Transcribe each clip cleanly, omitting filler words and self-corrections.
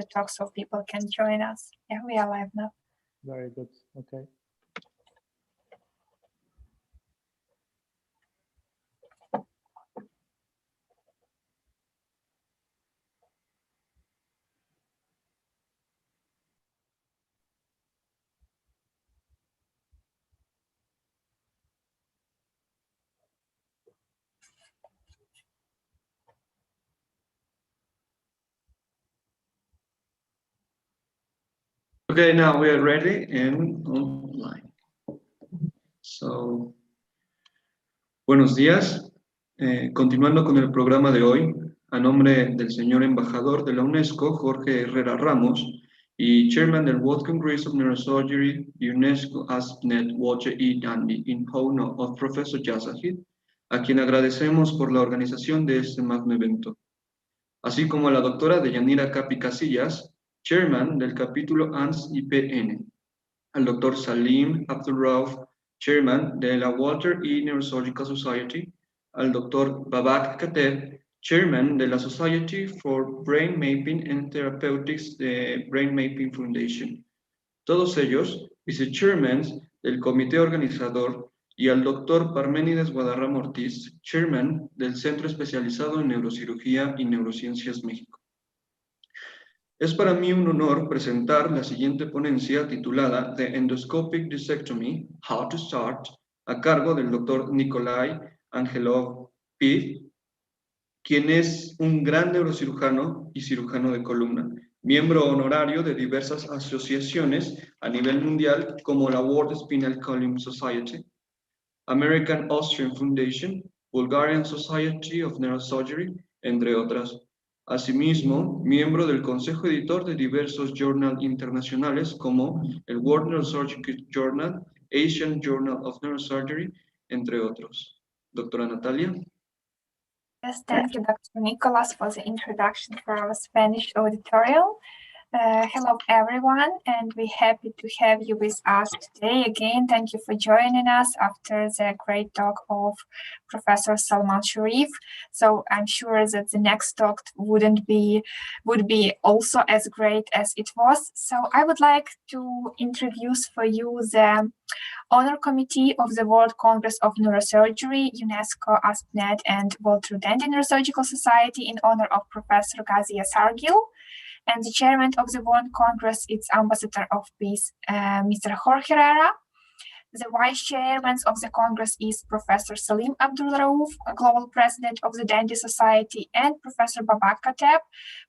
to talk so people can join us. Yeah, we are live now. Very good. Okay. Okay, now we are ready and online. So, buenos días. Continuando con el programa de hoy, a nombre del señor embajador de la UNESCO, Jorge Herrera Ramos, y chairman del World Congress of Neurosurgery, UNESCO ASPNet Woche y Dandi, in honor of Professor Yazahid, a quien agradecemos por la organización de este magno evento, así como a la doctora Deyanira Capi Casillas, chairman del capítulo ANS-IPN, al doctor Salim Abdulrauf, chairman de la Walter E. Neurosurgical Society, al doctor Babak Kateb, chairman de la Society for Brain Mapping and Therapeutics de Brain Mapping Foundation. Todos ellos, vice-chairmen del comité organizador, y al doctor Parménides Guadarrama Ortiz, chairman del Centro Especializado en Neurocirugía y Neurociencias México. Es para mí un honor presentar la siguiente ponencia titulada The Endoscopic Disectomy, How to Start, a cargo del doctor Nikolay Angelov Peev, quien es un gran neurocirujano y cirujano de columna, miembro honorario de diversas asociaciones a nivel mundial como la World Spinal Column Society, American Austrian Foundation, Bulgarian Society of Neurosurgery, entre otras. Asimismo, miembro del consejo editor de diversos journals internacionales como el World Neurosurgical Journal, Asian Journal of Neurosurgery, entre otros. Doctora Natalia. Yes, thank you, Dr. Nicholas, for the introduction for our Spanish auditorial. Hello, everyone, and we're happy to have you with us today again. Thank you for joining us after the great talk of Professor Salman Sharif. So I'm sure that the next talk would be also as great as it was. So I would like to introduce for you the Honor Committee of the World Congress of Neurosurgery, UNESCO, ASPNet, and World Dental Neurosurgical Society in honor of Professor Ghazi Sargil. And the chairman of the World Congress is Ambassador of Peace, Mr. Jorge Herrera. The vice chairman of the Congress is Professor Salim Abdulrauf, Global President of the Dental Society, and Professor Babak Kateb,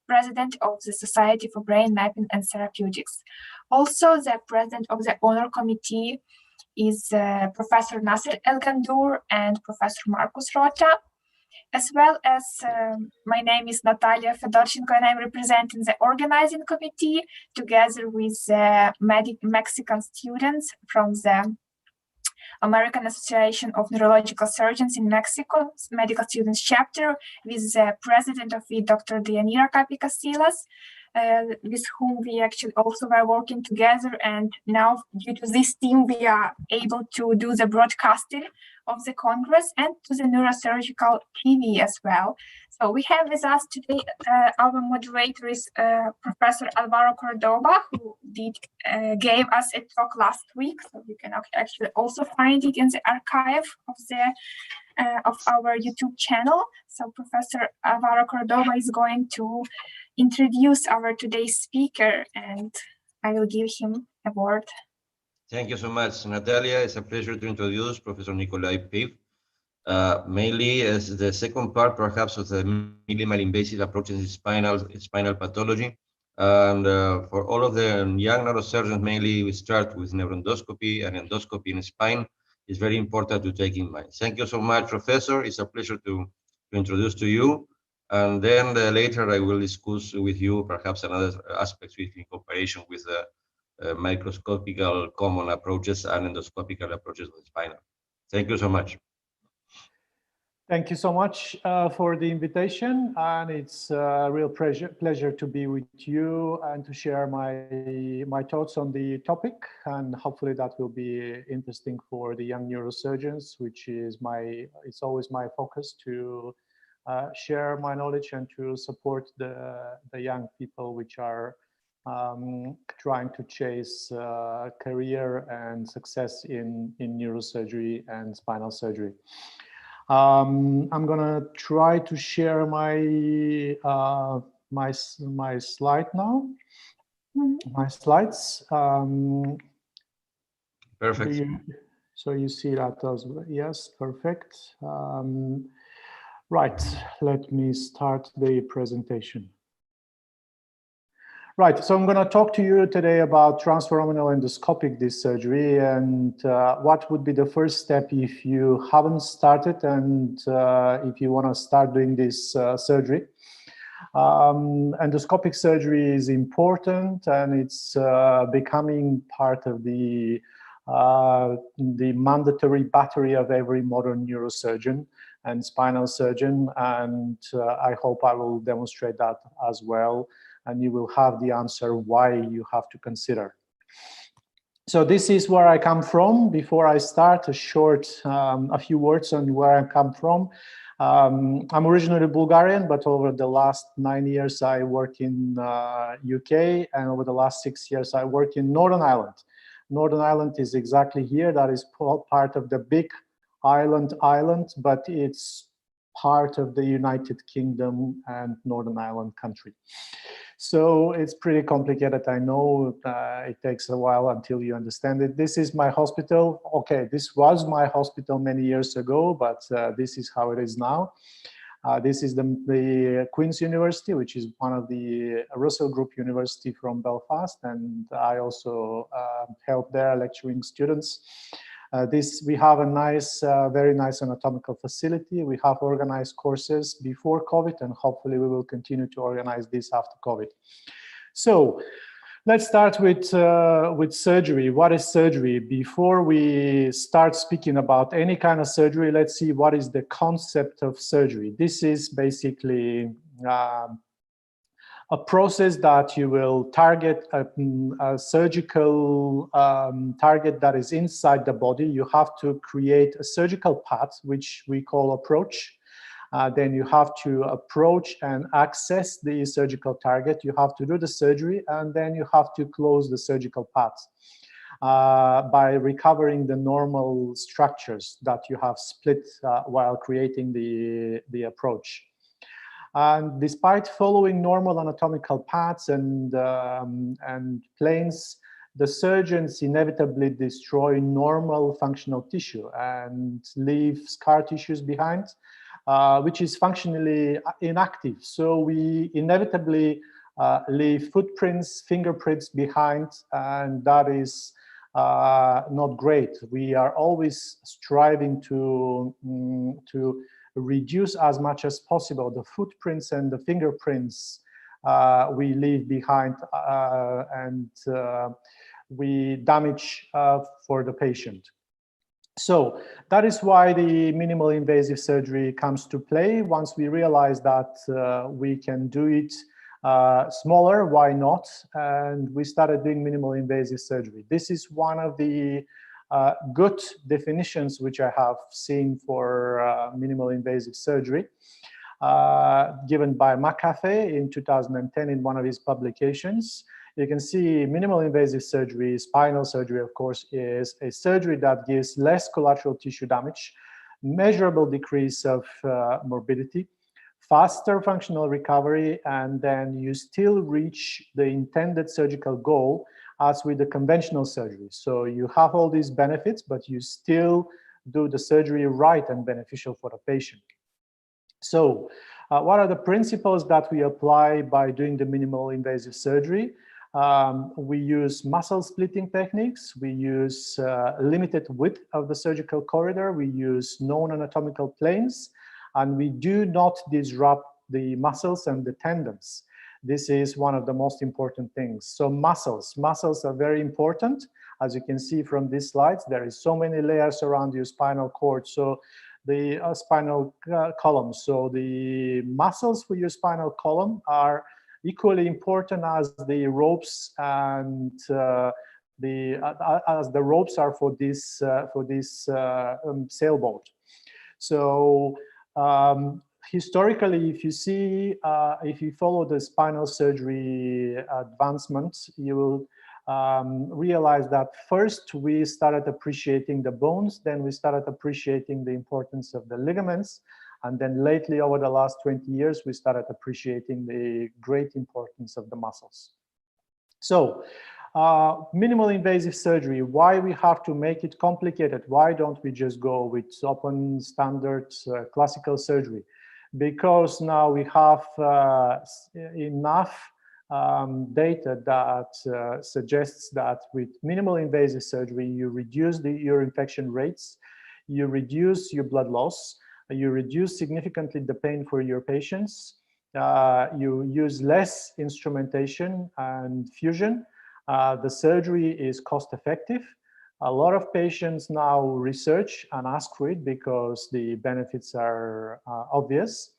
President of the Society for Brain Mapping and Therapeutics. Also, the President of the Honor Committee is Professor Nasser El Gandour and Professor Marcus Rota. As well as my name is Natalia Fedorshenko, and I'm representing the organizing committee together with Mexican students from the American Association of Neurological Surgeons in Mexico, Medical Students Chapter, with the president of it, Dr. Deyanira Capi Casillas, with whom we actually also were working together. And now, due to this team, we are able to do the broadcasting of the Congress and to the neurosurgical TV as well. So we have with us today our moderator is Professor Alvaro Cordoba, who gave us a talk last week. So you can actually also find it in the archive of our YouTube channel. So Professor Alvaro Cordoba is going to introduce our today's speaker, and I will give him a word. Thank you so much, Natalia. It's a pleasure to introduce Professor Nikolay Peev, mainly as the second part, perhaps, of the minimal invasive approaches in spinal pathology. And for all of the young neurosurgeons, mainly we start with neuroendoscopy and endoscopy in spine. It's very important to take in mind. Thank you so much, Professor. It's a pleasure to introduce to you. And then later I will discuss with you perhaps another aspects in cooperation with the microscopical common approaches and endoscopical approaches with spinal. Thank you so much. Thank you so much for the invitation, and it's a real pleasure to be with you and to share my thoughts on the topic, and hopefully that will be interesting for the young neurosurgeons, which is it's always my focus to share my knowledge and to support the young people which are trying to chase career and success in neurosurgery and spinal surgery. I'm gonna try to share my my slide now. My slides. Perfect. So you see that as well. Yes, perfect. Right, let me start the presentation. Right, so I'm going to talk to you today about transforaminal endoscopic disc surgery and what would be the first step if you haven't started and if you want to start doing this surgery. Endoscopic surgery is important and it's becoming part of the mandatory battery of every modern neurosurgeon and spinal surgeon, and I hope I will demonstrate that as well, and you will have the answer why you have to consider. So this is where I come from. Before I start, a few words on where I come from. I'm originally Bulgarian, but over the last 9 years I work in UK, and over the last 6 years I work in Northern Ireland. Northern Ireland is exactly here. That is part of the big island, but it's part of the United Kingdom and Northern Ireland country. So it's pretty complicated. I know it takes a while until you understand it. This is my hospital. Okay, this was my hospital many years ago, but this is how it is now. This is the Queen's University, which is one of the Russell Group University from Belfast, and I also help there lecturing students. We have a nice, very nice anatomical facility. We have organized courses before COVID, and hopefully we will continue to organize this after COVID. So let's start with surgery. What is surgery? Before we start speaking about any kind of surgery, let's see what is the concept of surgery. This is basically a process that you will target a surgical target that is inside the body. You have to create a surgical path, which we call approach. Then you have to approach and access the surgical target. You have to do the surgery, and then you have to close the surgical path by recovering the normal structures that you have split while creating the approach. And despite following normal anatomical paths and planes, the surgeons inevitably destroy normal functional tissue and leave scar tissues behind, which is functionally inactive. So we inevitably leave footprints, fingerprints behind, and that is not great. We are always striving to reduce as much as possible the footprints and the fingerprints we leave behind and we damage for the patient. So that is why the minimal invasive surgery comes to play. Once we realize that we can do it smaller, why not? And we started doing minimal invasive surgery. This is one of the good definitions which I have seen for minimal invasive surgery, given by McAfee in 2010 in one of his publications. You can see minimal invasive surgery, spinal surgery, of course, is a surgery that gives less collateral tissue damage, measurable decrease of morbidity, faster functional recovery, and then you still reach the intended surgical goal as with the conventional surgery. So you have all these benefits, but you still do the surgery right and beneficial for the patient. So what are the principles that we apply by doing the minimal invasive surgery? We use muscle splitting techniques. We use limited width of the surgical corridor. We use known anatomical planes, and we do not disrupt the muscles and the tendons. This is one of the most important things. So muscles are very important. As you can see from these slides, there is so many layers around your spinal cord. So the spinal column. So the muscles for your spinal column are equally important as the ropes and as the ropes are for this sailboat. So historically, if you see, if you follow the spinal surgery advancements, you will realize that first we started appreciating the bones, then we started appreciating the importance of the ligaments, and then lately, over the last 20 years, we started appreciating the great importance of the muscles. So, minimal invasive surgery, why we have to make it complicated? Why don't we just go with open standard classical surgery? Because now we have enough data that suggests that with minimal invasive surgery, you reduce your infection rates, you reduce your blood loss, you reduce significantly the pain for your patients, you use less instrumentation and fusion. The surgery is cost effective. A lot of patients now research and ask for it because the benefits are obvious.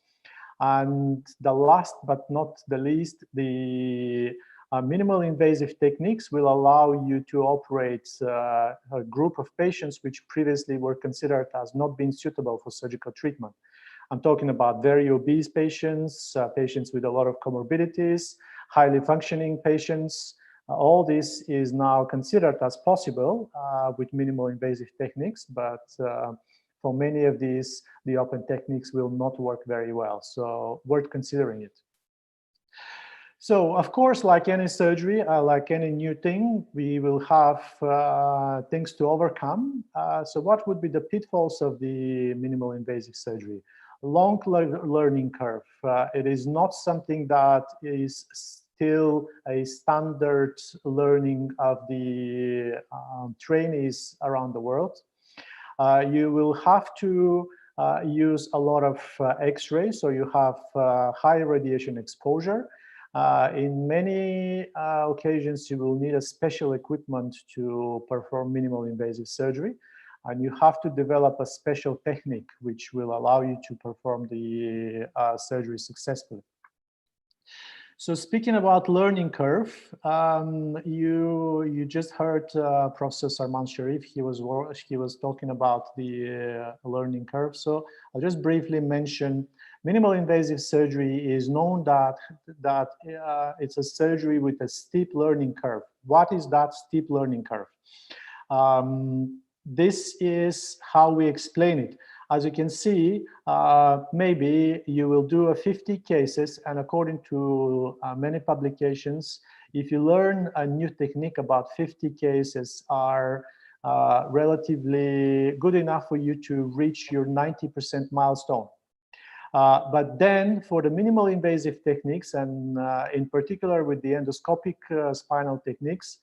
And the last but not the least, the minimal invasive techniques will allow you to operate a group of patients which previously were considered as not being suitable for surgical treatment. I'm talking about very obese patients, patients with a lot of comorbidities, highly functioning patients. All this is now considered as possible with minimal invasive techniques, but for many of these, the open techniques will not work very well. So worth considering it. So of course, like any surgery, like any new thing, we will have things to overcome. So what would be the pitfalls of the minimal invasive surgery? Long learning curve. It is not something that is still a standard learning of the trainees around the world. You will have to use a lot of X-rays, so you have high radiation exposure. In many occasions, you will need a special equipment to perform minimal invasive surgery, and you have to develop a special technique which will allow you to perform the surgery successfully. So speaking about learning curve, you just heard Professor Sarman Sharif. He was talking about the learning curve. So I'll just briefly mention minimal invasive surgery is known that it's a surgery with a steep learning curve. What is that steep learning curve? This is how we explain it. As you can see, maybe you will do 50 cases, and according to many publications, if you learn a new technique, about 50 cases are relatively good enough for you to reach your 90% milestone. But then for the minimal invasive techniques, and in particular with the endoscopic spinal techniques,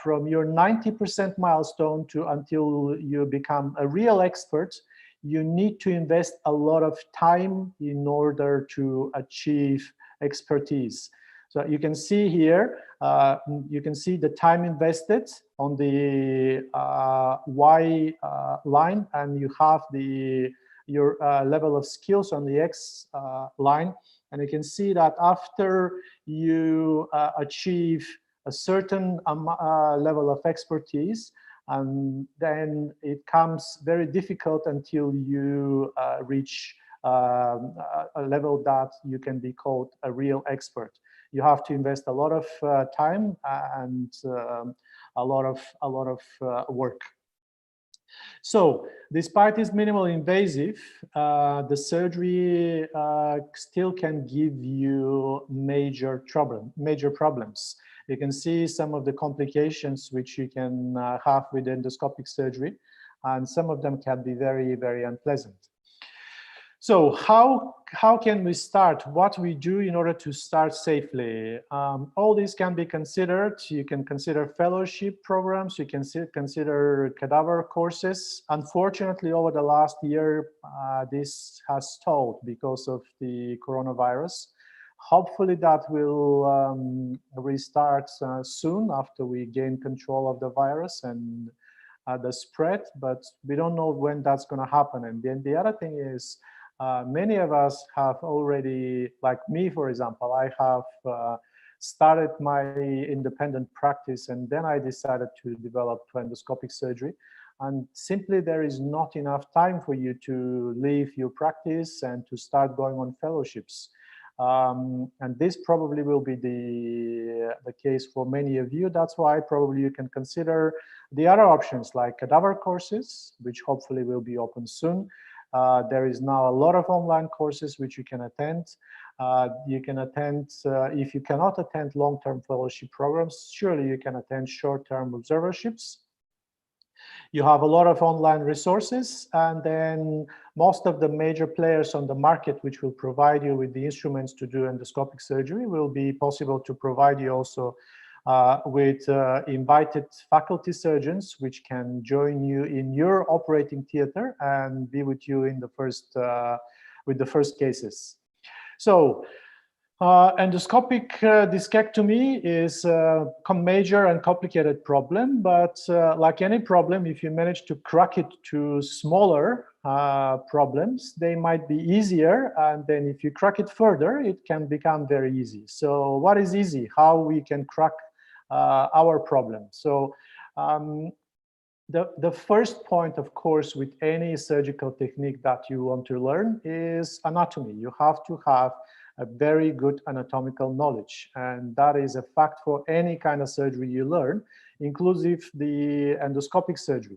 from your 90% milestone to until you become a real expert, you need to invest a lot of time in order to achieve expertise. So you can see here, you can see the time invested on the Y line, and you have your level of skills on the X line. And you can see that after you achieve a certain level of expertise, and then it comes very difficult until you reach a level that you can be called a real expert. You have to invest a lot of time and a lot of work. So, despite this minimal invasive, the surgery still can give you major problems. You can see some of the complications which you can have with endoscopic surgery, and some of them can be very, very unpleasant. So how can we start? What we do in order to start safely? All these can be considered. You can consider fellowship programs. You can consider cadaver courses. Unfortunately, over the last year, this has stalled because of the coronavirus. Hopefully that will restart soon after we gain control of the virus and the spread, but we don't know when that's going to happen. And then the other thing is, many of us have already, like me, for example, I have started my independent practice, and then I decided to develop endoscopic surgery. and simply there is not enough time for you to leave your practice and to start going on fellowships. And this probably will be the case for many of you. That's why probably you can consider the other options like cadaver courses, which hopefully will be open soon. There is now a lot of online courses which you can attend. You can attend, if you cannot attend long-term fellowship programs, surely you can attend short-term observerships. You have a lot of online resources, and then most of the major players on the market which will provide you with the instruments to do endoscopic surgery will be possible to provide you also with invited faculty surgeons which can join you in your operating theater and be with you in the first with the first cases. So endoscopic discectomy is a major and complicated problem, but like any problem, if you manage to crack it to smaller problems, they might be easier, and then if you crack it further, it can become very easy. So what is easy? How we can crack our problem? So the first point, of course, with any surgical technique that you want to learn is anatomy. You have to have a very good anatomical knowledge, and that is a fact for any kind of surgery you learn, inclusive the endoscopic surgery.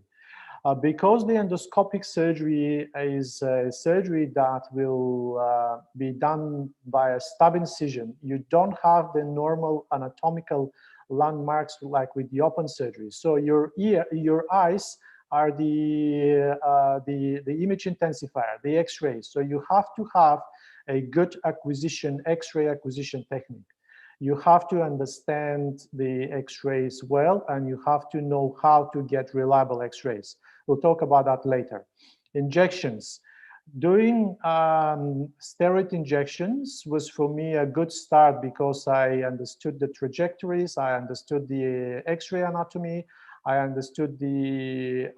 Because the endoscopic surgery is a surgery that will be done by a stab incision, you don't have the normal anatomical landmarks like with the open surgery. So your eyes are the image intensifier, the X-rays. So you have to have a good acquisition, X-ray acquisition technique. You have to understand the X-rays well, and you have to know how to get reliable X-rays. We'll talk about that later. Injections. Doing steroid injections was for me a good start because I understood the trajectories, I understood the X-ray anatomy, I understood the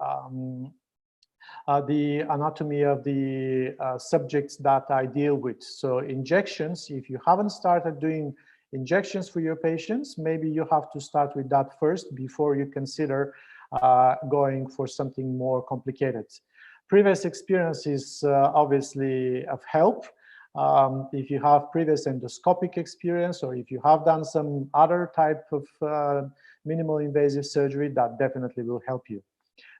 anatomy of the subjects that I deal with. So injections, if you haven't started doing injections for your patients, maybe you have to start with that first before you consider going for something more complicated. Previous experience is obviously of help. If you have previous endoscopic experience, or if you have done some other type of minimal invasive surgery, that definitely will help you.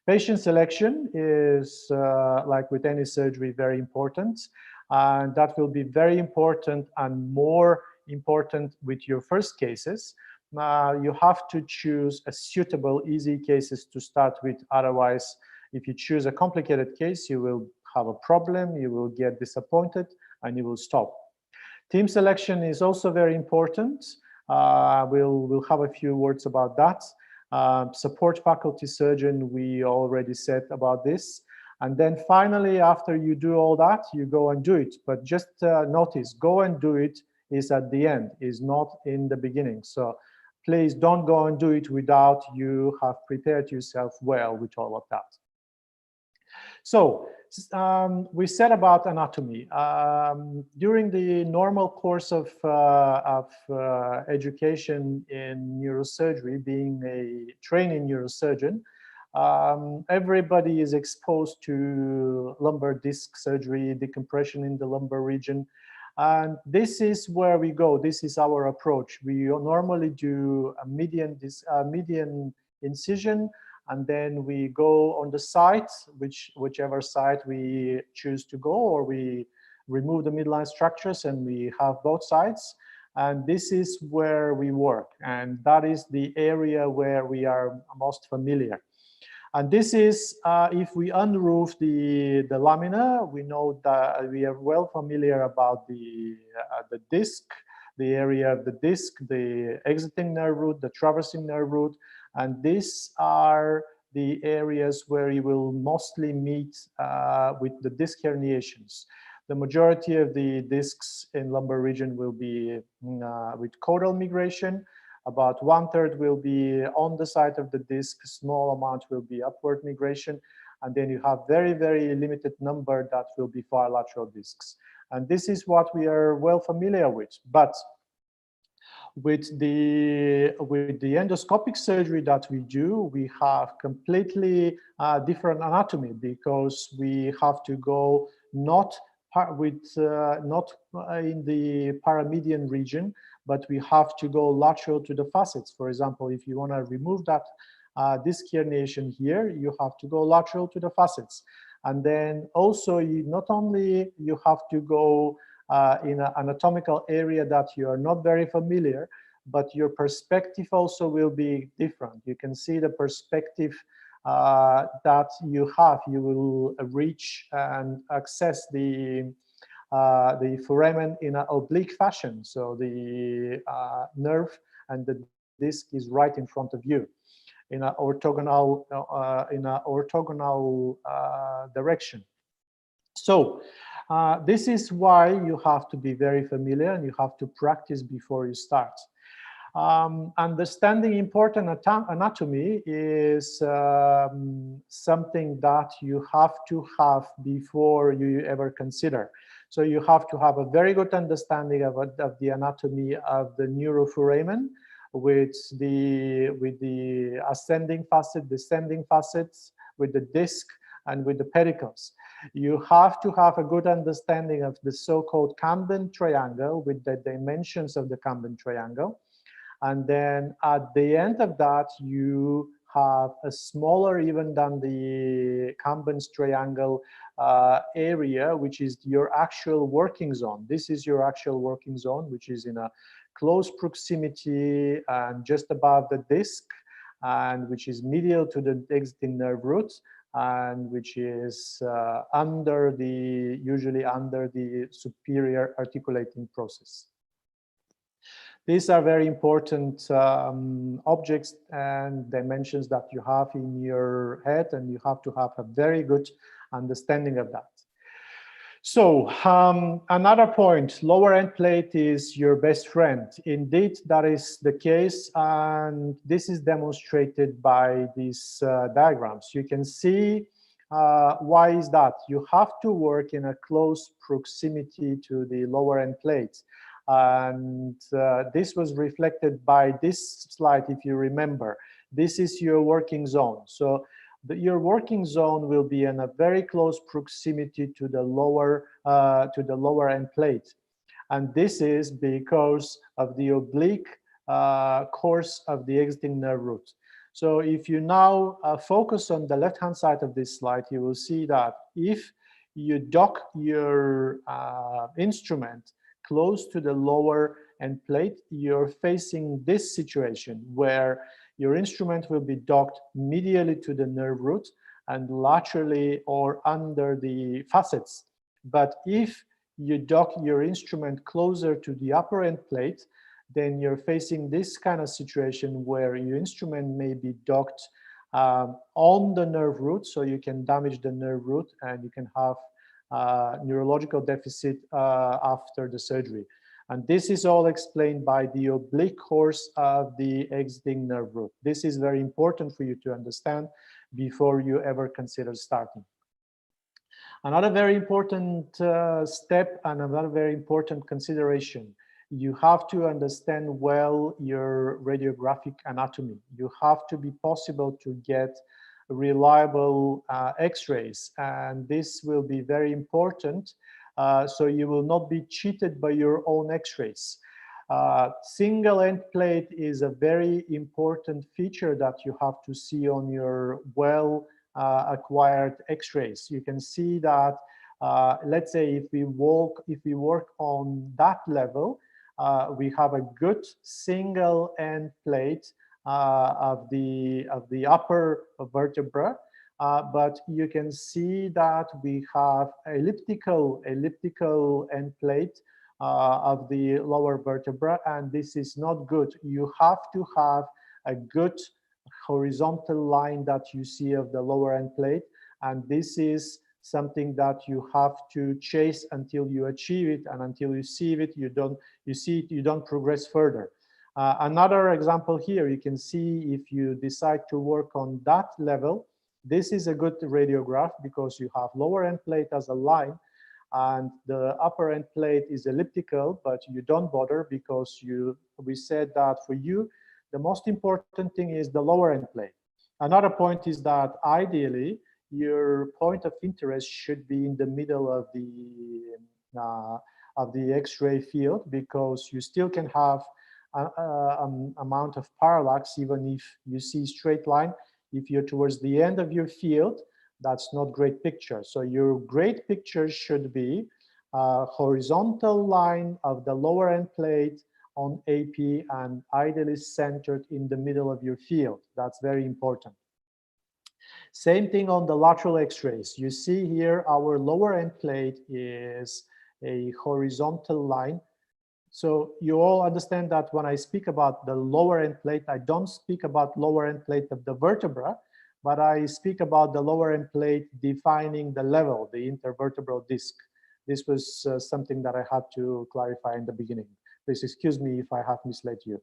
Patient selection is, like with any surgery, very important. And that will be very important and more important with your first cases. You have to choose a suitable, easy cases to start with. Otherwise, if you choose a complicated case, you will have a problem, you will get disappointed, and you will stop. Team selection is also very important. We'll have a few words about that. Support faculty surgeon, we already said about this. And then finally, after you do all that, you go and do it. But just notice, go and do it is at the end, is not in the beginning. So please don't go and do it without you have prepared yourself well with all of that. So we said about anatomy. During the normal course of education in neurosurgery, being a training neurosurgeon, everybody is exposed to lumbar disc surgery, decompression in the lumbar region. And this is where we go. This is our approach. We normally do a median incision, and then we go on the side, whichever side we choose to go, or we remove the midline structures and we have both sides. And this is where we work. And that is the area where we are most familiar. And this is, if we unroof the lamina, we know that we are well familiar about the disc, the area of the disc, the exiting nerve root, the traversing nerve root. And these are the areas where you will mostly meet with the disc herniations. The majority of the discs in lumbar region will be with caudal migration. About 1/3 will be on the side of the disc, small amount will be upward migration, and then you have very, very limited number that will be far lateral discs. And this is what we are well familiar with. But With the endoscopic surgery that we do, we have completely different anatomy, because we have to go not in the paramedian region, but we have to go lateral to the facets. For example, if you want to remove that disc herniation here, you have to go lateral to the facets. And then also, not only you have to go in an anatomical area that you are not very familiar, but your perspective also will be different. You can see the perspective that you have. You will reach and access the foramen in an oblique fashion. So the nerve and the disc is right in front of you in an orthogonal direction. So this is why you have to be very familiar, and you have to practice before you start. Understanding important anatomy is something that you have to have before you ever consider. So you have to have a very good understanding of the anatomy of the neuroforamen, with the ascending facet, descending facets, with the disc, and with the pedicles. You have to have a good understanding of the so-called Camden triangle, with the dimensions of the Camden triangle. And then at the end of that, you have a smaller even than the Camden's triangle area, which is your actual working zone. This is your actual working zone, which is in a close proximity and just above the disc, and which is medial to the exiting nerve root, and which is usually under the superior articulating process. These are very important objects and dimensions that you have in your head, and you have to have a very good understanding of that. So another point, lower end plate is your best friend. Indeed, that is the case, and this is demonstrated by these diagrams. You can see why is that. You have to work in a close proximity to the lower end plate. And this was reflected by this slide, if you remember. This is your working zone. So your working zone will be in a very close proximity to the lower end plate. And this is because of the oblique course of the exiting nerve root. So if you now focus on the left-hand side of this slide, you will see that if you dock your instrument close to the lower end plate, you're facing this situation where your instrument will be docked medially to the nerve root and laterally or under the facets. But if you dock your instrument closer to the upper end plate, then you're facing this kind of situation where your instrument may be docked on the nerve root, so you can damage the nerve root and you can have neurological deficit after the surgery. And this is all explained by the oblique course of the exiting nerve root. This is very important for you to understand before you ever consider starting. Another very important step and another very important consideration, you have to understand well your radiographic anatomy. You have to be possible to get reliable x-rays, and this will be very important, so you will not be cheated by your own x-rays. Single end plate is a very important feature that you have to see on your acquired x-rays. You can see that, let's say if we work on that level, we have a good single end plate of the upper vertebra, but you can see that we have elliptical end plate of the lower vertebra, and this is not good. You have to have a good horizontal line that you see of the lower end plate, and this is something that you have to chase until you achieve it, and until you see it, you don't progress further. Another example here, you can see if you decide to work on that level, this is a good radiograph because you have lower end plate as a line, and the upper end plate is elliptical, but you don't bother because we said that for you, the most important thing is the lower end plate. Another point is that ideally, your point of interest should be in the middle of the X-ray field, because you still can have an amount of parallax even if you see straight line. If you're towards the end of your field, that's not great picture. So your great picture should be a horizontal line of the lower end plate on AP and ideally centered in the middle of your field. That's very important. Same thing on the lateral X-rays. You see here our lower end plate is a horizontal line. So you all understand that when I speak about the lower end plate, I don't speak about lower end plate of the vertebra, but I speak about the lower end plate defining the level, the intervertebral disc. This was something that I had to clarify in the beginning. Please excuse me if I have misled you.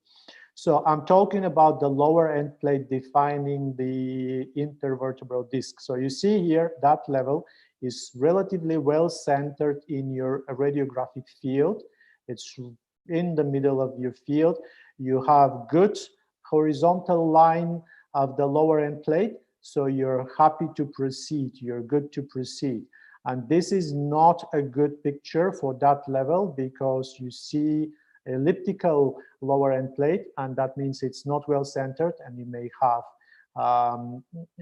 So I'm talking about the lower end plate defining the intervertebral disc. So you see here that level is relatively well centered in your radiographic field. It's in the middle of your field. You have good horizontal line of the lower end plate, so you're happy to proceed, you're good to proceed. And this is not a good picture for that level because you see elliptical lower end plate, and that means it's not well centered, and you may have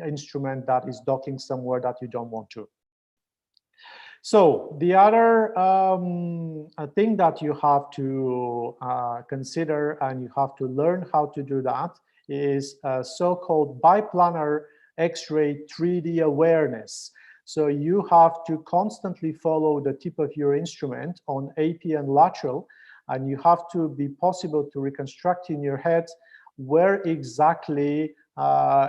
instrument that is docking somewhere that you don't want to. So the other thing that you have to consider, and you have to learn how to do that, is so-called biplanar X-ray 3D awareness. So you have to constantly follow the tip of your instrument on AP and lateral, and you have to be possible to reconstruct in your head where exactly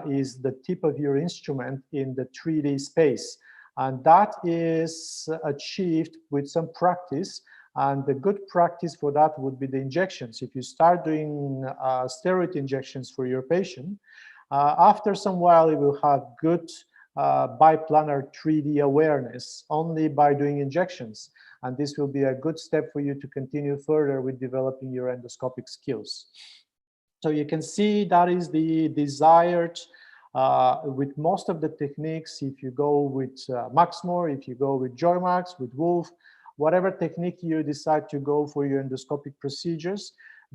is the tip of your instrument in the 3D space. And that is achieved with some practice. And the good practice for that would be the injections. If you start doing steroid injections for your patient, after some while you will have good biplanar 3D awareness only by doing injections. And this will be a good step for you to continue further with developing your endoscopic skills. So you can see that is the desired with most of the techniques. If you go with Maxmore, if you go with Joymax, with Wolf, whatever technique you decide to go for your endoscopic procedures,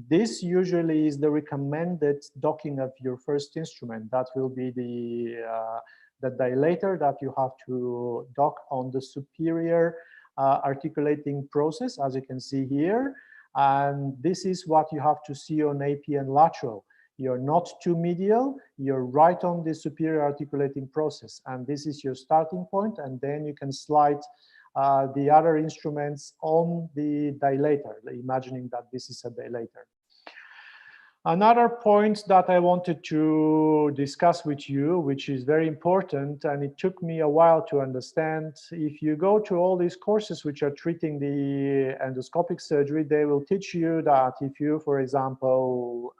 this usually is the recommended docking of your first instrument. That will be the dilator that you have to dock on the superior articulating process, as you can see here. And this is what you have to see on AP and lateral. You're not too medial, you're right on the superior articulating process. And this is your starting point, and then you can slide the other instruments on the dilator, imagining that this is a dilator. Another point that I wanted to discuss with you, which is very important, and it took me a while to understand, if you go to all these courses which are treating the endoscopic surgery, they will teach you that if you, for example,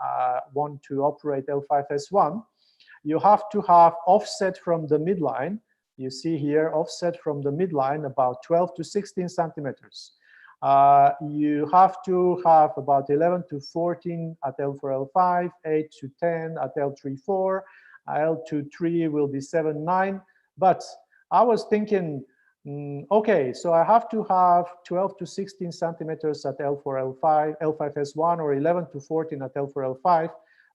want to operate L5S1, you have to have offset from the midline. You see here, offset from the midline about 12 to 16 centimeters. You have to have about 11 to 14 at L4, L5, 8 to 10 at L3, 4, L2, 3 will be 7, 9. But I was thinking, okay, so I have to have 12 to 16 centimeters at L4, L5, L5S1, or 11 to 14 at L4, L5.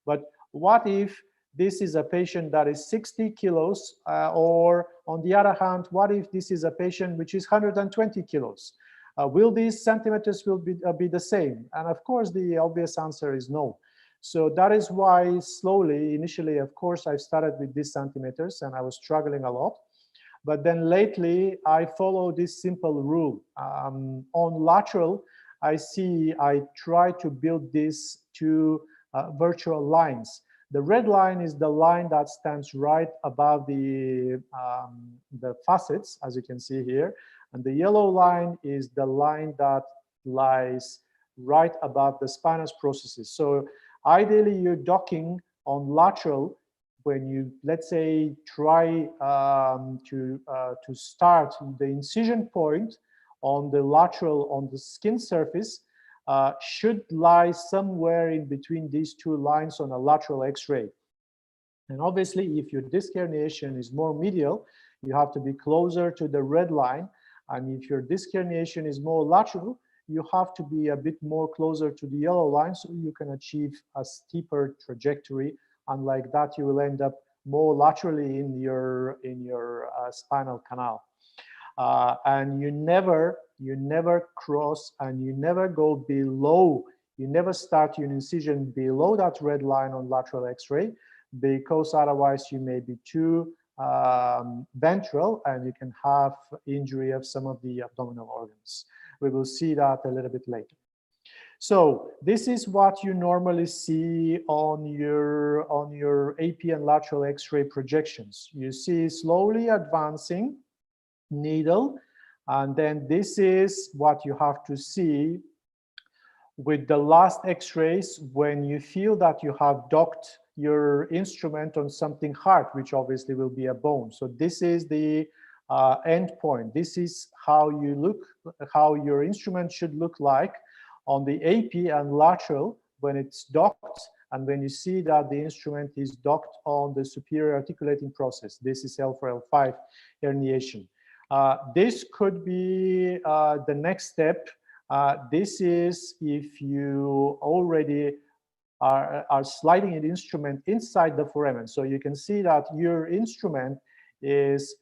But what if this is a patient that is 60 kilos, or on the other hand, what if this is a patient which is 120 kilos? Will these centimeters will be the same? And of course, the obvious answer is no. So that is why slowly, initially, of course, I started with these centimeters and I was struggling a lot. But then lately, I follow this simple rule. On lateral, I try to build these two virtual lines. The red line is the line that stands right above the facets, as you can see here. And the yellow line is the line that lies right above the spinous processes. So ideally, you're docking on lateral when you, let's say, try to start the incision point on the lateral, on the skin surface, should lie somewhere in between these two lines on a lateral X-ray. And obviously, if your disc herniation is more medial, you have to be closer to the red line. And if your disc herniation is more lateral, you have to be a bit more closer to the yellow line so you can achieve a steeper trajectory. And like that, you will end up more laterally in your spinal canal. And you never cross and you never go below, you never start your incision below that red line on lateral X-ray, because otherwise you may be too ventral and you can have injury of some of the abdominal organs. We will see that a little bit later. So this is what you normally see on your AP and lateral X-ray projections. You see slowly advancing needle, and then this is what you have to see with the last X-rays when you feel that you have docked your instrument on something hard, which obviously will be a bone. So this is the end point. This is how you look, how your instrument should look like on the AP and lateral when it's docked, and when you see that the instrument is docked on the superior articulating process. This is L4, L5 herniation. This could be the next step. This is if you already are sliding an instrument inside the foramen. So you can see that your instrument is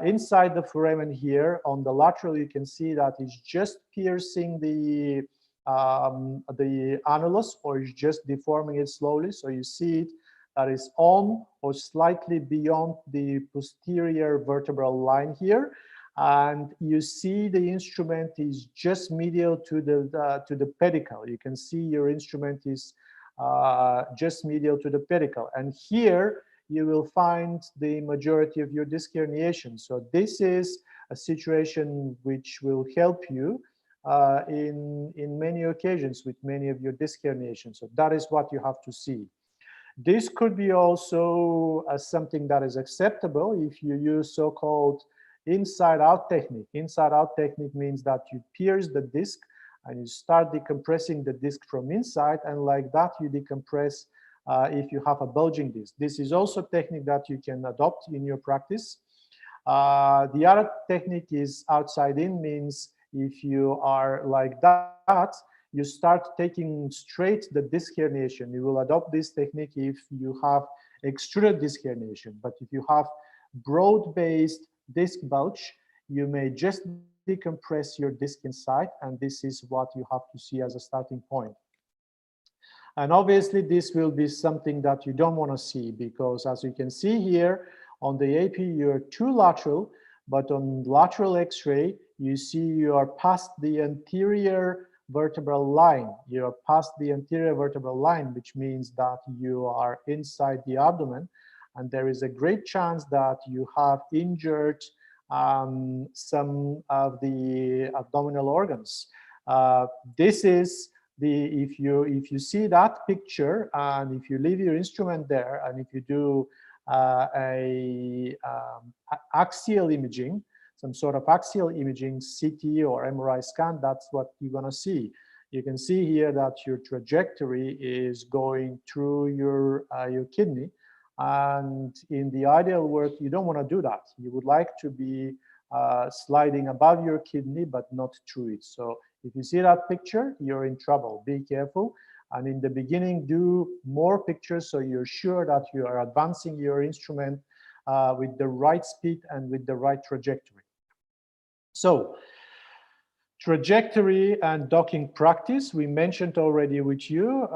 inside the foramen here. On the lateral, you can see that it's just piercing the annulus, or is just deforming it slowly. So you see it that is on or slightly beyond the posterior vertebral line here. And you see the instrument is just medial to the pedicle. You can see your instrument is just medial to the pedicle. And here you will find the majority of your disc herniation. So this is a situation which will help you in many occasions with many of your disc herniations. So that is what you have to see. This could be also something that is acceptable if you use so-called inside-out technique. Inside-out technique means that you pierce the disc and you start decompressing the disc from inside, and like that you decompress if you have a bulging disc. This is also a technique that you can adopt in your practice. The other technique is outside-in, means if you are like that, you start taking straight the disc herniation. You will adopt this technique if you have extruded disc herniation. But if you have broad-based disc bulge, you may just decompress your disc inside, and this is what you have to see as a starting point. And obviously this will be something that you don't want to see, because as you can see here on the AP, you're too lateral, but on lateral X-ray, you see you are past the anterior vertebral line. You are past the anterior vertebral line, which means that you are inside the abdomen, and there is a great chance that you have injured some of the abdominal organs. This is the, if you see that picture, and if you leave your instrument there, and if you do axial imaging, some sort of axial imaging, CT or MRI scan, that's what you're gonna see. You can see here that your trajectory is going through your kidney. And in the ideal world, you don't want to do that. You would like to be sliding above your kidney, but not through it. So if you see that picture, you're in trouble. Be careful. And in the beginning, do more pictures so you're sure that you are advancing your instrument with the right speed and with the right trajectory. So trajectory and docking practice, we mentioned already with you,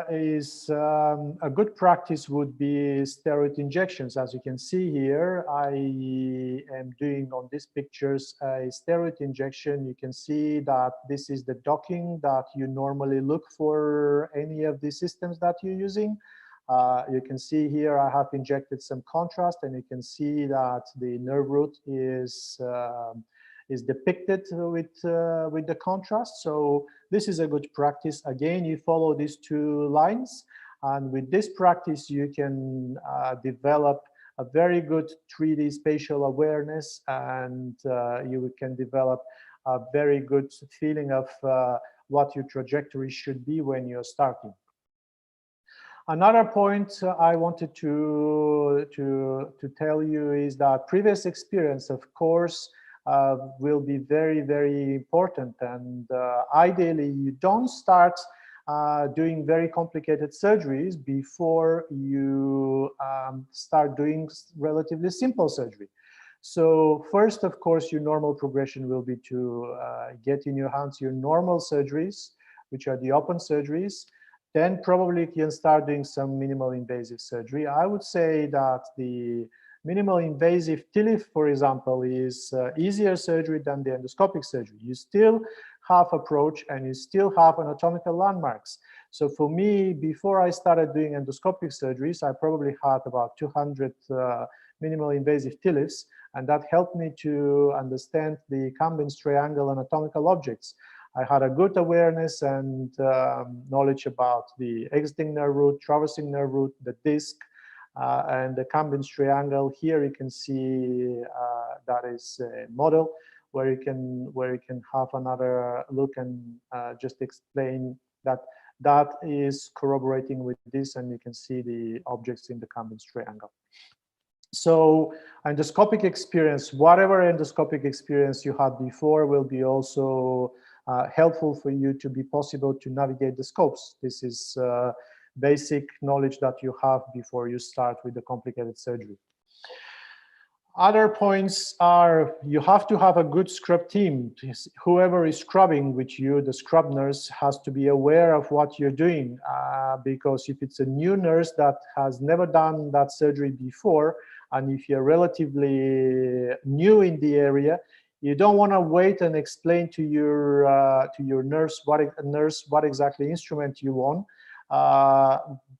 is a good practice would be steroid injections. As you can see here, I am doing on these pictures a steroid injection. You can see that this is the docking that you normally look for any of the systems that you're using. You can see here I have injected some contrast, and you can see that the nerve root is depicted with the contrast. So this is a good practice. Again, you follow these two lines, and with this practice you can develop a very good 3D spatial awareness, and you can develop a very good feeling of what your trajectory should be when you're starting. Another point I wanted to tell you is that previous experience, of course, will be very, very important. And ideally, you don't start doing very complicated surgeries before you start doing relatively simple surgery. So first, of course, your normal progression will be to get in your hands your normal surgeries, which are the open surgeries. Then probably you can start doing some minimal invasive surgery. I would say that the minimal invasive TLIF, for example, is easier surgery than the endoscopic surgery. You still have approach and you still have anatomical landmarks. So for me, before I started doing endoscopic surgeries, I probably had about 200 minimal invasive TLIFs, and that helped me to understand the Cumbin's triangle anatomical objects. I had a good awareness and knowledge about the exiting nerve root, traversing nerve root, the disc, and the Cumbin's triangle. Here you can see that is a model where you can have another look and just explain that that is corroborating with this, and you can see the objects in the Cumbin's triangle. So endoscopic experience, whatever endoscopic experience you had before, will be also helpful for you to be possible to navigate the scopes. This is basic knowledge that you have before you start with the complicated surgery. Other points are you have to have a good scrub team. Whoever is scrubbing with you, the scrub nurse, has to be aware of what you're doing, because if it's a new nurse that has never done that surgery before, and if you're relatively new in the area, you don't want to wait and explain to your nurse what exactly instrument you want,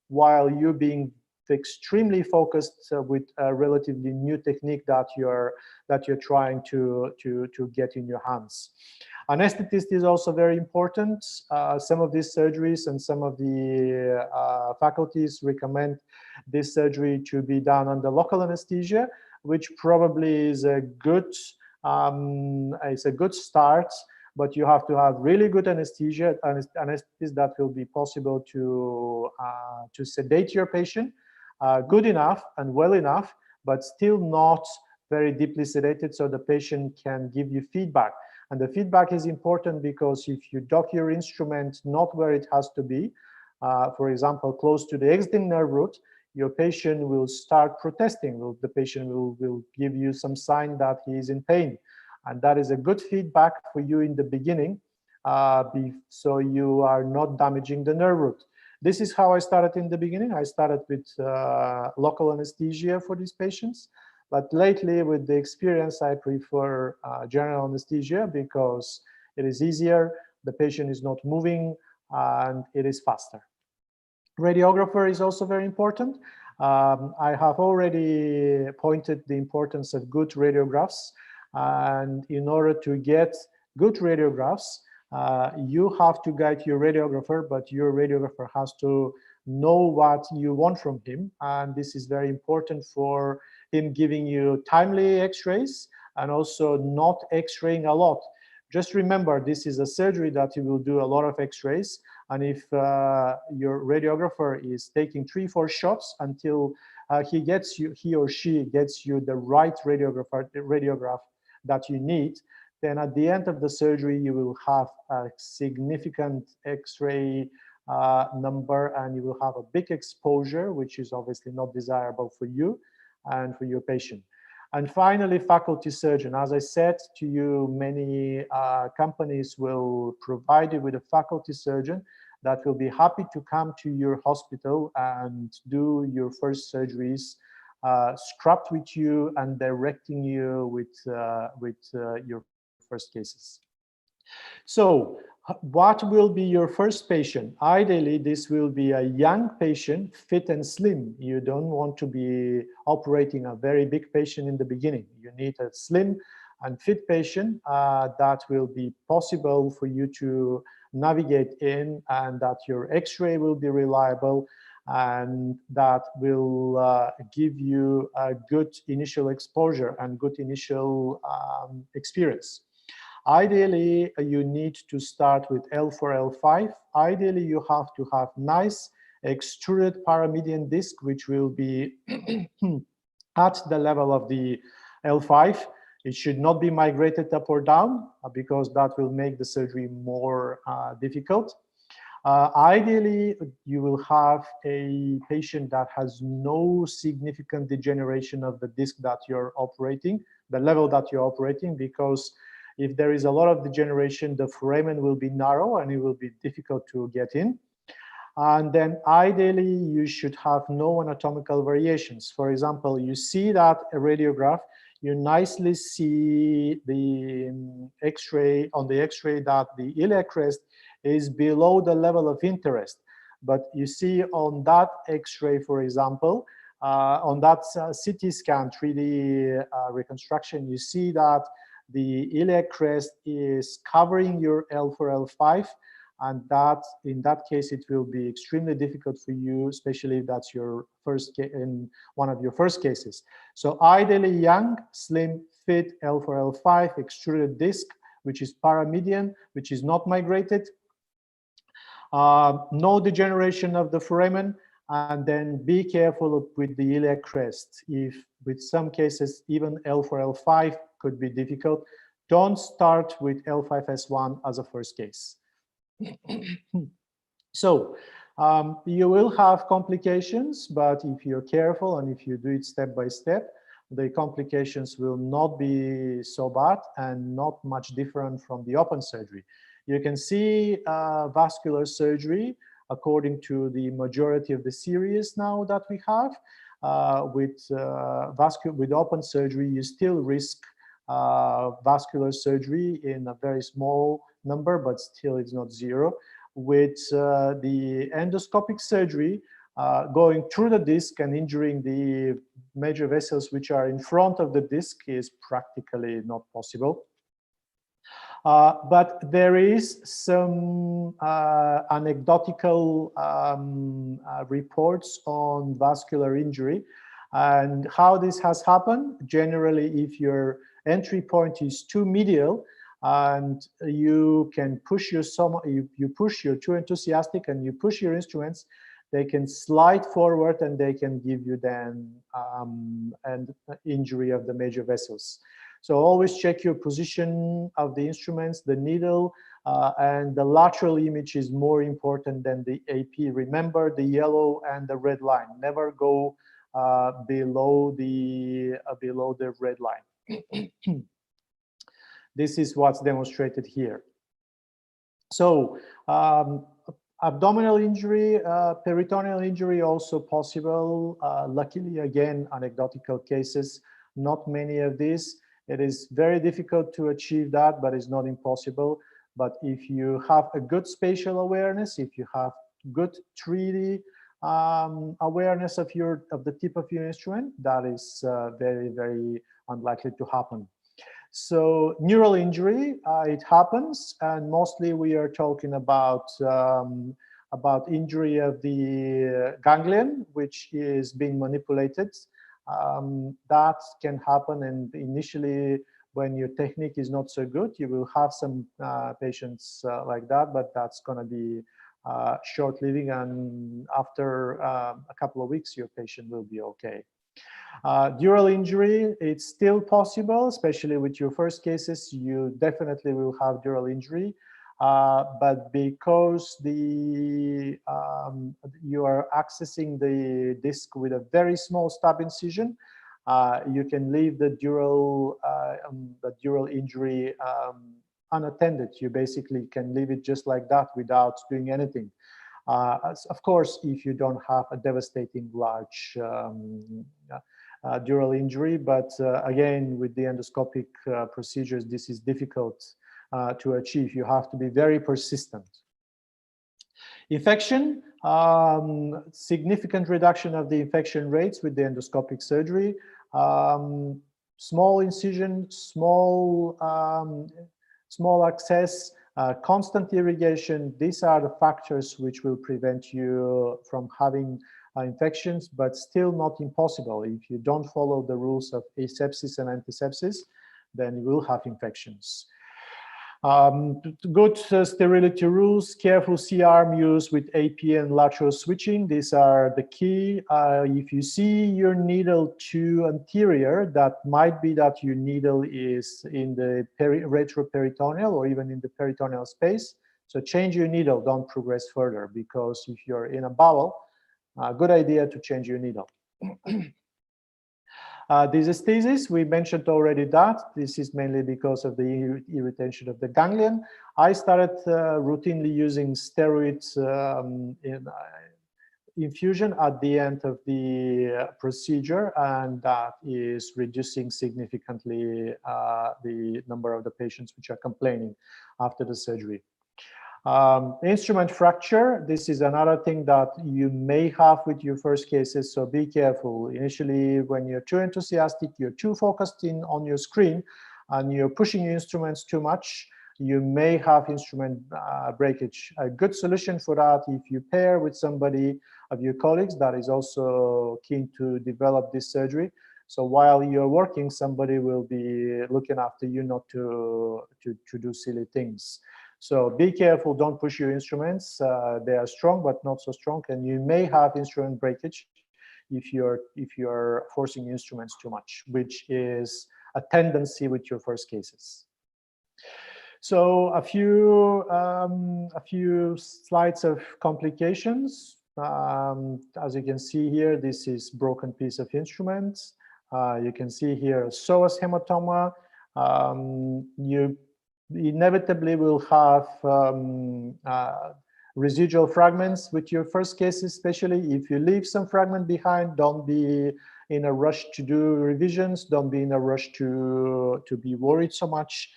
while you being extremely focused with a relatively new technique that you're trying to get in your hands. Anesthetist is also very important. Some of these surgeries and some of the faculties recommend this surgery to be done under local anesthesia, which probably is a good start, but you have to have really good anesthesia, anesthetist that will be possible to sedate your patient good enough and well enough, but still not very deeply sedated, so the patient can give you feedback. And the feedback is important because if you dock your instrument not where it has to be, for example, close to the exiting nerve root, your patient will start protesting. The patient will give you some sign that he is in pain. And that is a good feedback for you in the beginning, so you are not damaging the nerve root. This is how I started in the beginning. I started with local anesthesia for these patients. But lately, with the experience, I prefer general anesthesia because it is easier, the patient is not moving, and it is faster. Radiographer is also very important. I have already pointed the importance of good radiographs. And in order to get good radiographs, you have to guide your radiographer, but your radiographer has to know what you want from him. And this is very important for him giving you timely x-rays and also not x-raying a lot. Just remember, this is a surgery that you will do a lot of x-rays. And if your radiographer is taking 3-4 shots until he or she gets you the right radiograph that you need, then at the end of the surgery, you will have a significant X-ray number, and you will have a big exposure, which is obviously not desirable for you and for your patient. And finally, faculty surgeon. As I said to you, many companies will provide you with a faculty surgeon that will be happy to come to your hospital and do your first surgeries, scrubbed with you and directing you with your first cases. So what will be your first patient? Ideally, this will be a young patient, fit and slim. You don't want to be operating a very big patient in the beginning. You need a slim and fit patient that will be possible for you to navigate in, and that your x-ray will be reliable, and that will give you a good initial exposure and good initial experience. Ideally, you need to start with L4, L5. Ideally, you have to have nice extruded paramedian disc, which will be at the level of the L5. It should not be migrated up or down because that will make the surgery more difficult. Ideally, you will have a patient that has no significant degeneration of the disc that you're operating, the level that you're operating, because if there is a lot of degeneration, the foramen will be narrow and it will be difficult to get in. And then ideally, you should have no anatomical variations. For example, you see that a radiograph, you nicely see the X-ray, on the X-ray, that the iliac crest is below the level of interest. But you see on that X-ray, for example, on that CT scan, 3D reconstruction, you see that the iliac crest is covering your L4, L5, and that in that case it will be extremely difficult for you, especially if that's your first in one of your first cases. So ideally, young, slim, fit L4, L5 extruded disc, which is paramedian, which is not migrated, no degeneration of the foramen, and then be careful with the iliac crest. If with some cases even L4, L5 could be difficult, don't start with L5S1 as a first case. So you will have complications, but if you're careful and if you do it step by step, the complications will not be so bad and not much different from the open surgery. You can see vascular surgery according to the majority of the series now that we have. With open surgery, you still risk vascular surgery in a very small number, but still it's not zero. With the endoscopic surgery, going through the disc and injuring the major vessels which are in front of the disc is practically not possible. But there is some anecdotal reports on vascular injury and how this has happened. Generally, if your entry point is too medial and you can push your you push, you're too enthusiastic and you push your instruments, they can slide forward and they can give you then an injury of the major vessels. So always check your position of the instruments, the needle, and the lateral image is more important than the AP. Remember the yellow and the red line. Never go below the red line. This is what's demonstrated here. So abdominal injury, peritoneal injury also possible. Luckily, again, anecdotal cases, not many of these. It is very difficult to achieve that, but it's not impossible. But if you have a good spatial awareness, if you have good 3D awareness of the tip of your instrument, that is very, very unlikely to happen. So neural injury, it happens, and mostly we are talking about injury of the ganglion, which is being manipulated. That can happen, and initially when your technique is not so good, you will have some patients like that, but that's going to be short-living, and after a couple of weeks your patient will be okay. Dural injury, it's still possible, especially with your first cases. You definitely will have dural injury, but because you are accessing the disc with a very small stab incision, you can leave the dural injury unattended. You basically can leave it just like that without doing anything. Of course, if you don't have a devastating large dural injury, but again, with the endoscopic procedures, this is difficult to achieve. You have to be very persistent. Infection, significant reduction of the infection rates with the endoscopic surgery. Small incision, small access, constant irrigation. These are the factors which will prevent you from having infections, but still not impossible. If you don't follow the rules of asepsis and antisepsis, then you will have infections. Good sterility rules, careful C-arm use with AP and lateral switching. These are the key. If you see your needle too anterior, that might be that your needle is in the retroperitoneal or even in the peritoneal space. So change your needle, don't progress further, because if you're in a bowel, good idea to change your needle. Diastasis, we mentioned already that. This is mainly because of the irritation of the ganglion. I started routinely using steroids infusion at the end of the procedure, and that is reducing significantly the number of the patients which are complaining after the surgery. Instrument fracture, this is another thing that you may have with your first cases, so be careful. Initially, when you're too enthusiastic, you're too focused on your screen, and you're pushing your instruments too much, you may have instrument breakage. A good solution for that, if you pair with somebody of your colleagues that is also keen to develop this surgery, so while you're working, somebody will be looking after you not to do silly things. So be careful, don't push your instruments. They are strong, but not so strong. And you may have instrument breakage if you're forcing instruments too much, which is a tendency with your first cases. So a few slides of complications. As you can see here, this is broken piece of instruments. You can see here a psoas hematoma. You inevitably will have residual fragments with your first cases, especially if you leave some fragment behind. Don't be in a rush to do revisions. Don't be in a rush to be worried so much.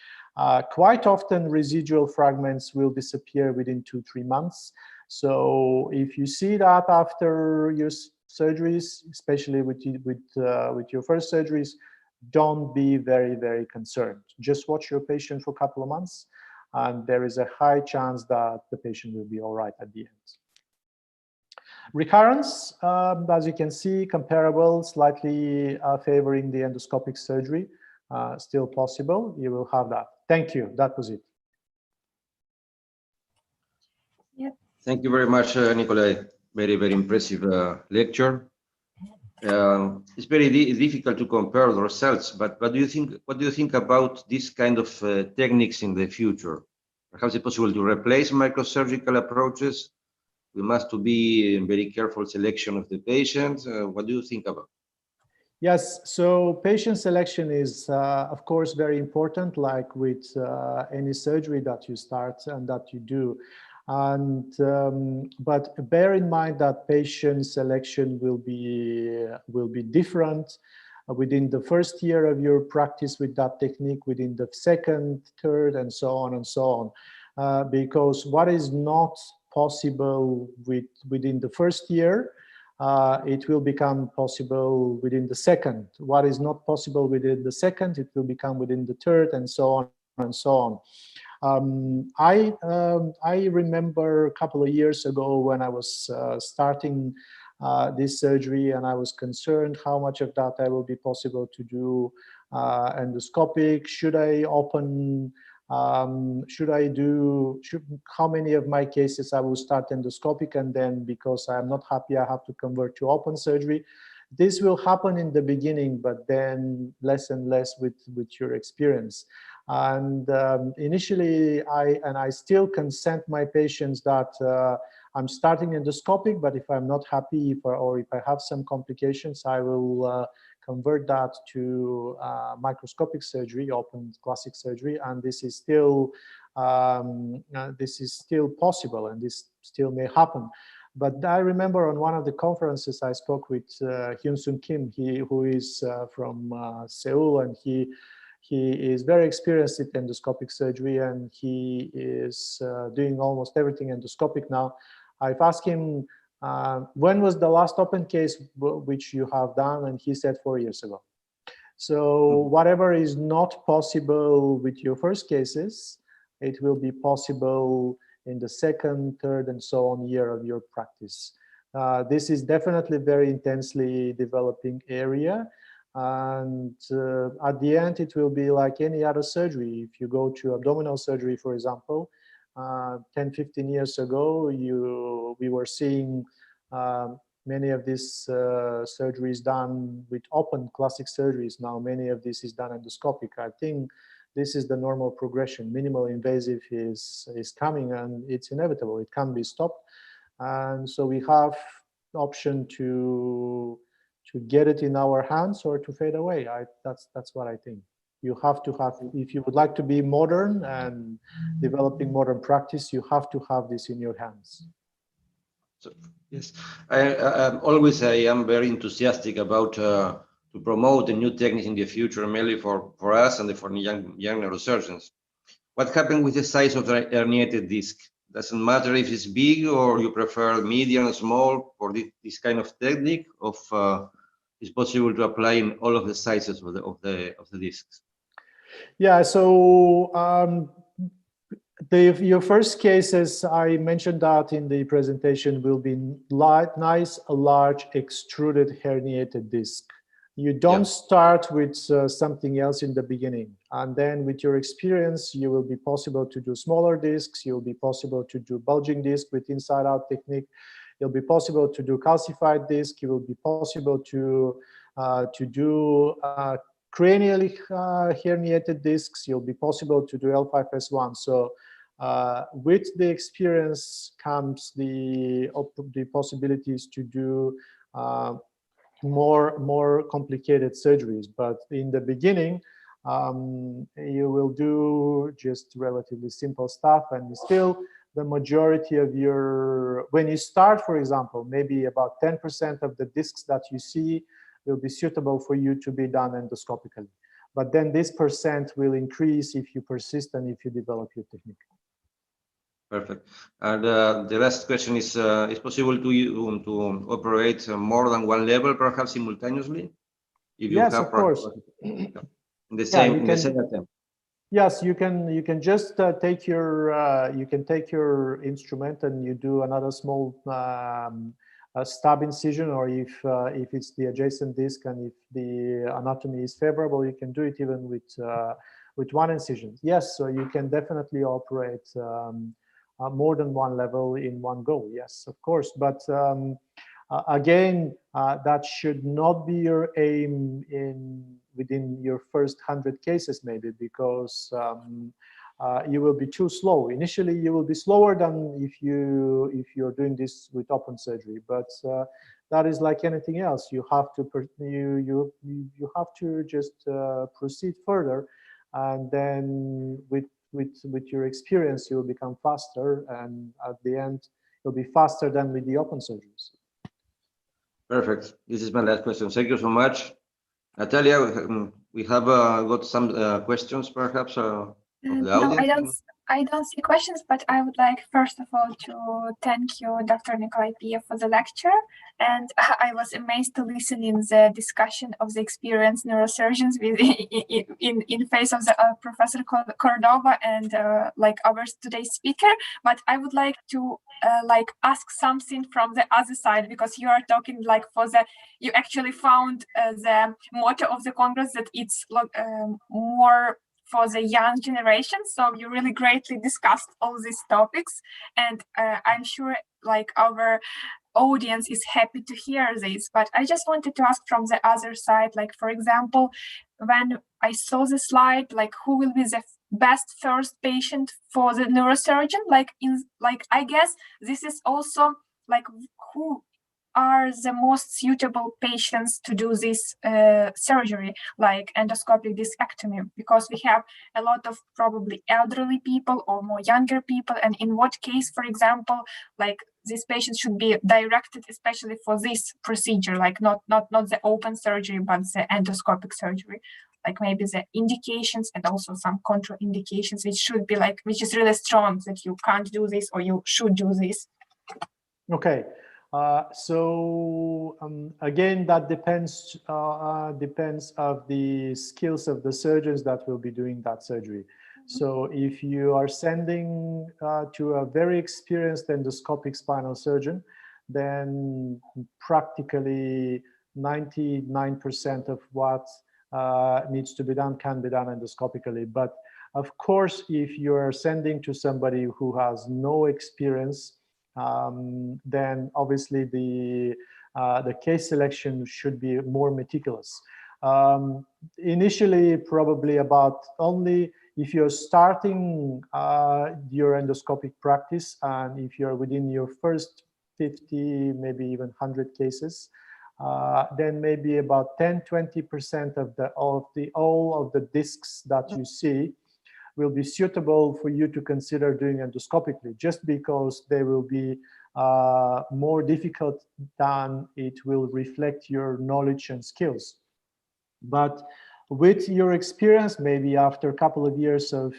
Quite often residual fragments will disappear within 2-3 months. So if you see that after your surgeries, especially with your first surgeries, don't be very, very concerned. Just watch your patient for a couple of months, and there is a high chance that the patient will be all right at the end. Recurrence, as you can see, comparable, slightly favoring the endoscopic surgery, still possible. You will have that. Thank you. That was it. Yep. Thank you very much, Nikolay. Very, very impressive lecture. It's very difficult to compare the results, but what do you think about this kind of techniques in the future? Perhaps it's possible to replace microsurgical approaches. We must be in very careful selection of the patients. What do you think about? Yes, so patient selection is, of course, very important, like with any surgery that you start and that you do. And but bear in mind that patient selection will be different within the first year of your practice with that technique, within the second, third, and so on and so on. Because what is not possible within the first year, it will become possible within the second. What is not possible within the second, it will become within the third, and so on and so on. I remember a couple of years ago when I was starting this surgery, and I was concerned how much of that I will be possible to do endoscopic. Should I open? How many of my cases I will start endoscopic, and then because I'm not happy, I have to convert to open surgery. This will happen in the beginning, but then less and less with your experience. And initially, I still consent my patients that I'm starting endoscopic, but if I'm not happy or if I have some complications, I will convert that to microscopic surgery, open classic surgery, and this is still possible, and this still may happen. But I remember on one of the conferences I spoke with Hyun-Sung Kim, who is from Seoul, and he is very experienced in endoscopic surgery, and he is doing almost everything endoscopic now. I've asked him, when was the last open case which you have done? And he said 4 years ago. So whatever is not possible with your first cases, it will be possible in the second, third, and so on year of your practice. This is definitely very intensely developing area. And at the end, it will be like any other surgery. If you go to abdominal surgery, for example, 10, 15 years ago, we were seeing many of these surgeries done with open classic surgeries. Now, many of this is done endoscopic. I think this is the normal progression. Minimal invasive is coming, and it's inevitable. It can't be stopped. And so we have the option to get it in our hands or to fade away. That's what I think. You have to have, if you would like to be modern and developing modern practice, you have to have this in your hands. So, yes, I am very enthusiastic about to promote the new techniques in the future, mainly for us and for young neurosurgeons. What happened with the size of the herniated disc? Doesn't matter if it's big or you prefer medium or small for this kind of technique of it's possible to apply in all of the sizes of the discs. Yeah, so your first cases, I mentioned that in the presentation, will be nice, a large extruded herniated disc. You don't start with something else in the beginning. And then with your experience, you will be possible to do smaller discs. You'll be possible to do bulging disc with inside out technique. It'll be possible to do calcified disc. It will be possible to do cranially herniated discs. You'll be possible to do L5S1. So with the experience comes the possibilities to do more complicated surgeries. But in the beginning, you will do just relatively simple stuff, and still the majority of your, when you start, for example, maybe about 10% of the discs that you see will be suitable for you to be done endoscopically. But then this percent will increase if you persist and if you develop your technique. Perfect. And the last question is possible to operate more than one level, perhaps simultaneously? If you yes, have of course. In the same attempt. Yes, you can just take your instrument and you do another small stab incision, or if it's the adjacent disc and if the anatomy is favorable, you can do it even with one incision. Yes, so you can definitely operate more than one level in one go. Yes, of course, but again, that should not be your aim within your first 100 cases, maybe, because you will be too slow. Initially, you will be slower than if you're doing this with open surgery. But that is like anything else. You have to you have to just proceed further, and then with your experience, you'll become faster, and at the end, you'll be faster than with the open surgeries. Perfect. This is my last question. Thank you so much. Natalia, we have got some questions, perhaps, of the audience. No, I don't see questions, but I would like, first of all, to thank you, Dr. Nikolay Peev, for the lecture. And I was amazed to listen in the discussion of the experienced neurosurgeons in face of the Professor Cordova and like our today's speaker. But I would like to ask something from the other side, because you are talking like you actually found the motto of the Congress that it's more for the young generation. So you really greatly discussed all these topics, and I'm sure like our audience is happy to hear this. But I just wanted to ask from the other side, like, for example, when I saw the slide, like, who will be the best first patient for the neurosurgeon? I guess this is also like who are the most suitable patients to do this surgery, like endoscopic discectomy, because we have a lot of probably elderly people or more younger people, and in what case, for example, like these patients should be directed especially for this procedure, like not the open surgery, but the endoscopic surgery, like maybe the indications and also some contraindications, which is really strong that you can't do this or you should do this. Okay. Again, that depends of the skills of the surgeons that will be doing that surgery. So if you are sending to a very experienced endoscopic spinal surgeon, then practically 99% of what needs to be done can be done endoscopically. But of course, if you are sending to somebody who has no experience, then obviously the case selection should be more meticulous. Initially, probably about only if you're starting your endoscopic practice, and if you're within your first 50, maybe even 100 cases, then maybe about 10–20% of all of the discs that you see will be suitable for you to consider doing endoscopically, just because they will be more difficult than it will reflect your knowledge and skills. But with your experience, maybe after a couple of years of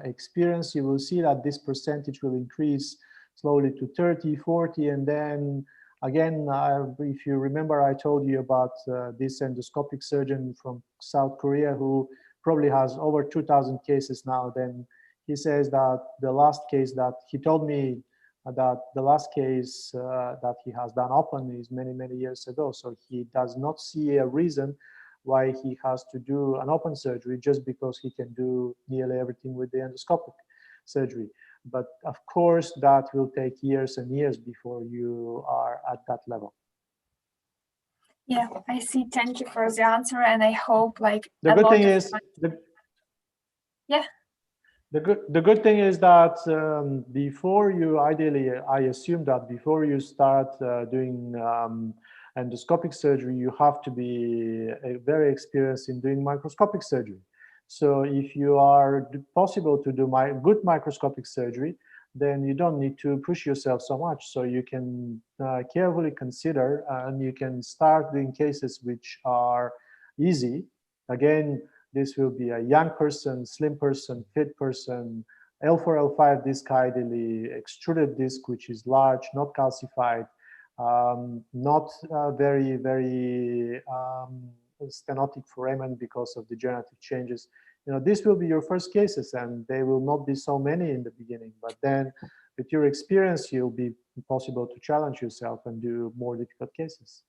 experience, you will see that this percentage will increase slowly to 30, 40, and then again, if you remember, I told you about this endoscopic surgeon from South Korea who probably has over 2,000 cases now. Then he says that the last case that he told me that the last case that he has done open is many, many years ago. So he does not see a reason why he has to do an open surgery just because he can do nearly everything with the endoscopic surgery. But of course, that will take years and years before you are at that level. Yeah, I see. Thank you for the answer, and I hope like the good thing is the good thing is that before you, ideally, I assume that before you start doing endoscopic surgery, you have to be very experienced in doing microscopic surgery. So if you are possible to do good microscopic surgery, then you don't need to push yourself so much. So you can carefully consider, and you can start doing cases which are easy. Again, this will be a young person, slim person, fit person, L4, L5 disc ideally, extruded disc, which is large, not calcified, not very, very stenotic foramen because of degenerative changes. You know, this will be your first cases, and they will not be so many in the beginning. But then, with your experience, you'll be possible to challenge yourself and do more difficult cases.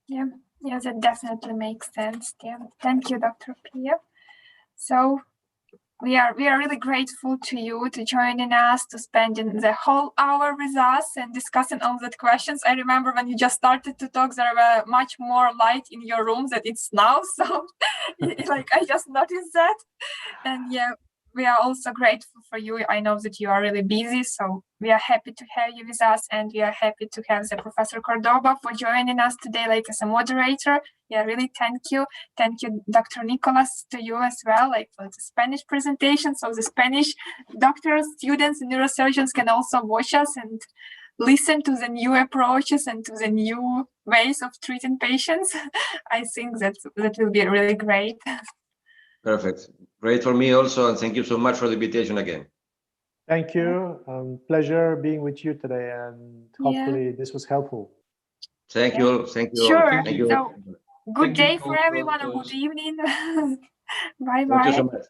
Yeah, yeah, that definitely makes sense. Yeah, thank you, Dr. Peev. So we are really grateful to you to joining us, to spending the whole hour with us and discussing all the questions. I remember when you just started to talk, there were much more light in your room than it's now. So like I just noticed that. And yeah, we are also grateful for you. I know that you are really busy, so we are happy to have you with us, and we are happy to have the Professor Cordoba for joining us today, like as a moderator. Yeah, really thank you. Thank you, Dr. Nicolas, to you as well, like for the Spanish presentation. So the Spanish doctors, students, and neurosurgeons can also watch us and listen to the new approaches and to the new ways of treating patients. I think that will be really great. Perfect. Great for me also, and thank you so much for the invitation again. Thank you. Pleasure being with you today, and hopefully this was helpful. Thank you. Thank you. Sure. Thank you. So, good day for everyone, or good evening. Bye-bye. Thank you so much.